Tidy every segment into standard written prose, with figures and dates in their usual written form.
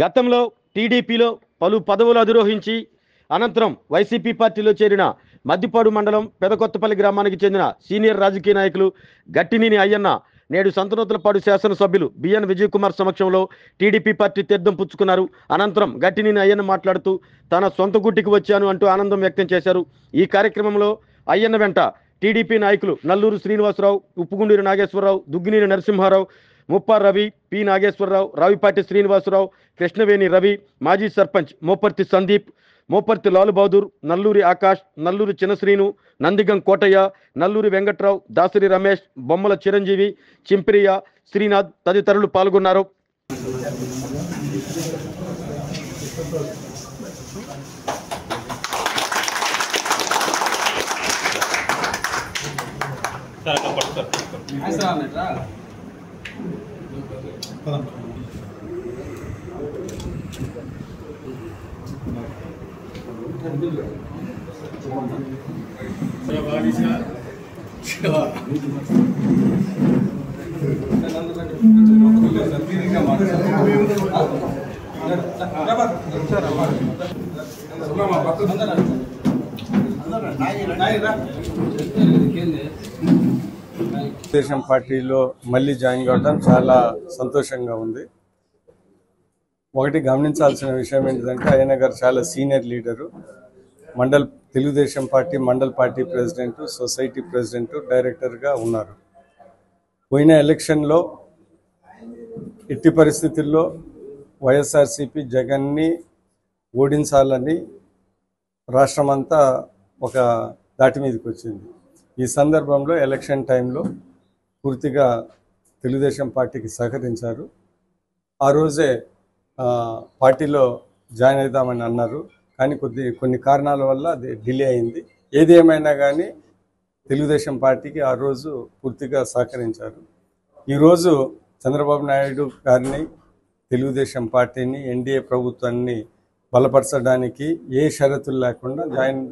గతంలో టీడీపీలో పలు పదవులు అధిరోహించి అనంతరం వైసీపీ పార్టీలో చేరిన మద్దిపాడు మండలం పెదకొత్తపల్లి గ్రామానికి చెందిన సీనియర్ రాజకీయ నాయకులు గట్టినేని అయ్యన్న నేడు సంతనూతలపాడు శాసనసభ్యులు బిఎన్ విజయ్ కుమార్ సమక్షంలో టీడీపీ పార్టీ తీర్థం పుచ్చుకున్నారు. అనంతరం గట్టినేని అయ్యన్న మాట్లాడుతూ తన సొంత గుట్టికి వచ్చాను అంటూ ఆనందం వ్యక్తం చేశారు. ఈ కార్యక్రమంలో అయ్యన్న వెంట టీడీపీ నాయకులు నల్లూరు శ్రీనివాసరావు, ఉప్పుగుండూరు నాగేశ్వరరావు, దుగ్గినేని నరసింహారావు, ముప్పా రవి, పి నాగేశ్వరరావు, రావిపాటి శ్రీనివాసరావు, కృష్ణవేణి రవి, మాజీ సర్పంచ్ మోపర్తి సందీప్, మోపర్తి లాలు బహదూర్, నల్లూరి ఆకాష్, నల్లూరి చిన్నశ్రీను, నందిగం కోటయ్య, నల్లూరి వెంకట్రావు, దాసరి రమేష్, బొమ్మల చిరంజీవి, చింపిరియ, శ్రీనాథ్ తదితరులు పాల్గొన్నారు. తెలుగుదేశం పార్టీలో మళ్ళీ జాయిన్ కావడం చాలా సంతోషంగా ఉంది. ఒకటి గమనించాల్సిన విషయం ఏంటంటే అయ్యన్న గారు చాలా senior leader, Telugu Desam party mandal party president, society president, డైరెక్టర్గా ఉన్నారు. పోయిన ఎలక్షన్లో ఎట్టి పరిస్థితుల్లో వైఎస్ఆర్సీపీ జగన్ని ఓడించాలని రాష్ట్రమంతా ఒక దాటి మీదకి వచ్చింది. ఈ సందర్భంలో ఎలక్షన్ టైంలో పూర్తిగా తెలుగుదేశం పార్టీకి సహకరించారు. ఆ రోజే పార్టీలో జాయిన్ అవుదామని అన్నారు, కానీ కొన్ని కారణాల వల్ల అది డిలే అయింది. ఏది ఏమైనా కానీ తెలుగుదేశం పార్టీకి ఆ రోజు పూర్తిగా సహకరించారు. ఈరోజు చంద్రబాబు నాయుడు గారిని, తెలుగుదేశం పార్టీని, ఎన్డీఏ ప్రభుత్వాన్ని బలపరచడానికి ఏ షరతులు లేకుండా జాయిన్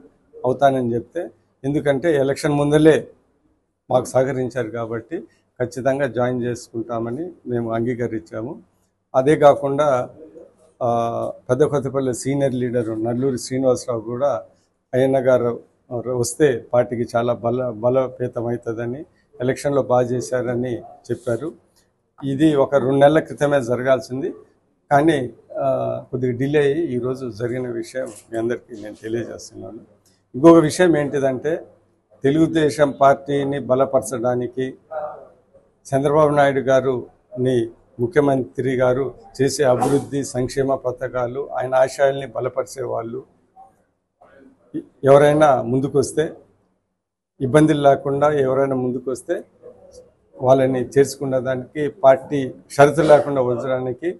అవుతానని చెప్తే, ఎందుకంటే ఎలక్షన్ ముందలే మాకు సహకరించారు కాబట్టి ఖచ్చితంగా జాయిన్ చేసుకుంటామని మేము అంగీకరించాము. అదే కాకుండా పెదకొత్తపల్లి సీనియర్ లీడరు నల్లూరి శ్రీనివాసరావు కూడా అయ్యన్న గారు వస్తే పార్టీకి చాలా బలోపేతం అవుతుందని, ఎలక్షన్లో బాగా చేశారని చెప్పారు. ఇది ఒక 2 నెలల క్రితమే జరగాల్సింది, కానీ కొద్దిగా డిలే అయ్యి ఈరోజు జరిగిన విషయం మీ అందరికీ నేను తెలియజేస్తున్నాను. ఇంకొక విషయం ఏంటిదంటే, తెలుగుదేశం పార్టీని బలపరచడానికి చంద్రబాబు నాయుడు గారుని ముఖ్యమంత్రి గారు చేసే అభివృద్ధి సంక్షేమ పథకాలు, ఆయన ఆశయాల్ని బలపరిచే వాళ్ళు ఎవరైనా ముందుకొస్తే, ఇబ్బందులు లేకుండా ఎవరైనా ముందుకొస్తే వాళ్ళని చేర్చుకునే దానికి, పార్టీ షరతు లేకుండా ఉంచడానికి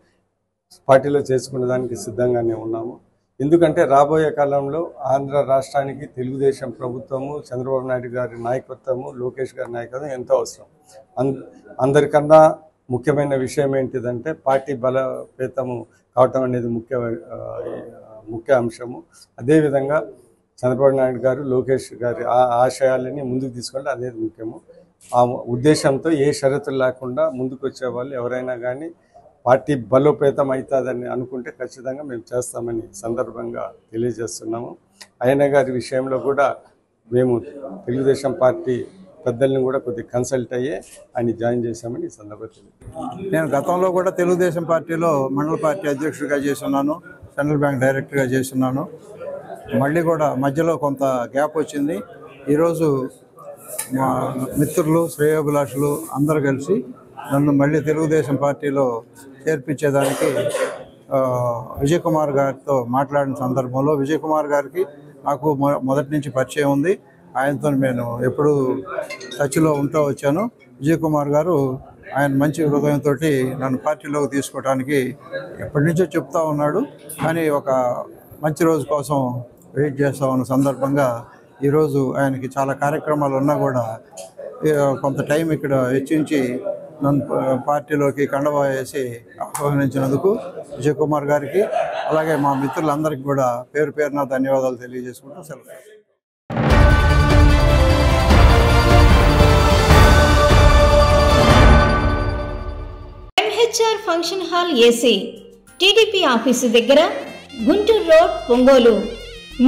పార్టీలో చేర్చుకునే దానికి సిద్ధంగానే ఉన్నాము. ఎందుకంటే రాబోయే కాలంలో ఆంధ్ర రాష్ట్రానికి తెలుగుదేశం ప్రభుత్వము, చంద్రబాబు నాయుడు గారి నాయకత్వము, లోకేష్ గారి నాయకత్వం ఎంతో అవసరం. అందరికన్నా ముఖ్యమైన విషయం ఏంటిదంటే పార్టీ బలోపేతము కావటం అనేది ముఖ్య అంశము. అదేవిధంగా చంద్రబాబు నాయుడు గారు, లోకేష్ గారి ఆశయాలని ముందుకు తీసుకుంటే అనేది ముఖ్యము. ఆ ఉద్దేశంతో ఏ షరతులు లేకుండా ముందుకు వచ్చే వాళ్ళు ఎవరైనా కానీ పార్టీ బలోపేతం అవుతుందని అనుకుంటే ఖచ్చితంగా మేము చేస్తామని సందర్భంగా తెలియజేస్తున్నాము. అయ్యన్న గారి విషయంలో కూడా మేము తెలుగుదేశం పార్టీ పెద్దల్ని కూడా కొద్దిగా కన్సల్ట్ అయ్యే ఆయన జాయిన్ చేశామని ఈ సందర్భంగా నేను గతంలో కూడా తెలుగుదేశం పార్టీలో మండల పార్టీ అధ్యక్షుడిగా చేస్తున్నాను, సెంట్రల్ బ్యాంక్ డైరెక్టర్గా చేస్తున్నాను. మళ్ళీ కూడా మధ్యలో కొంత గ్యాప్ వచ్చింది. ఈరోజు మా మిత్రులు, శ్రేయోభిలాషులు అందరూ కలిసి నన్ను మళ్ళీ తెలుగుదేశం పార్టీలో చేర్పించేదానికి విజయ్ కుమార్ గారితో మాట్లాడిన సందర్భంలో, విజయ్ కుమార్ గారికి నాకు మొదటి నుంచి పరిచయం ఉంది. ఆయనతో నేను ఎప్పుడూ టచ్లో ఉంటూ వచ్చాను. విజయ్ కుమార్ గారు ఆయన మంచి హృదయంతో నన్ను పార్టీలోకి తీసుకోవడానికి ఎప్పటి నుంచో చెప్తా ఉన్నాడు. కానీ ఒక మంచి రోజు కోసం వెయిట్ చేస్తూ ఉన్న సందర్భంగా ఈరోజు ఆయనకి చాలా కార్యక్రమాలు ఉన్నా కూడా కొంత టైం ఇక్కడ వెచ్చించి నన్ను పార్టీలోకి కండవా వేసి ఆహ్వానించినందుకు విజయ్ కుమార్ గారికి, అలాగే మా మిత్రులందరికీ కూడా పేరు పేరున ధన్యవాదాలు తెలియజేసుకుంటూ సెలవు. MHR function hall AC TDP office దగ్గర, గుంటూరు రోడ్, ఒంగోలు.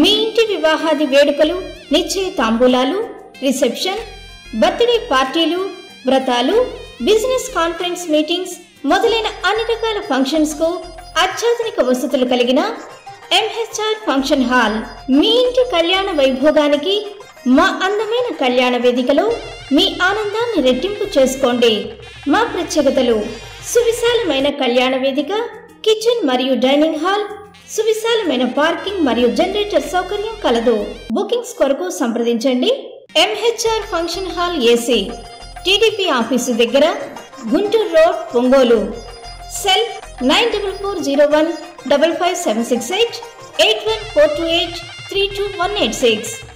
మీ ఇంటి వివాహాది వేడుకలు, నిశ్చయ తాంబూలాలు, రిసెప్షన్, బర్త్డే పార్టీలు, వ్రతాలు, బిజినెస్ కాన్ఫరెన్స్ మీటింగ్స్ మొదలైన అన్ని రకాల ఫంక్షన్స్ కు అత్యాధునిక వసతులు కలిగిన ఎంహెచ్ఆర్ ఫంక్షన్ హాల్. మీ ఇంటి కళ్యాణ వైభోగానికి మా అందమైన కళ్యాణ వేదికలో మీ ఆనందాన్ని రెట్టింపు చేసుకోండి. మా ప్రత్యేకతలు: సువిశాలమైన కళ్యాణ వేదిక, కిచెన్ మరియు డైనింగ్ హాల్, సువిశాలమైన పార్కింగ్ మరియు జనరేటర్ సౌకర్యం కలదు. బుకింగ్స్ కొరకు సంప్రదించండి. MHR function hall AC, TDP office దగ్గర, గుంటూరు రోడ్, ఒంగోలు. సెల్ 9440155768 8142832186.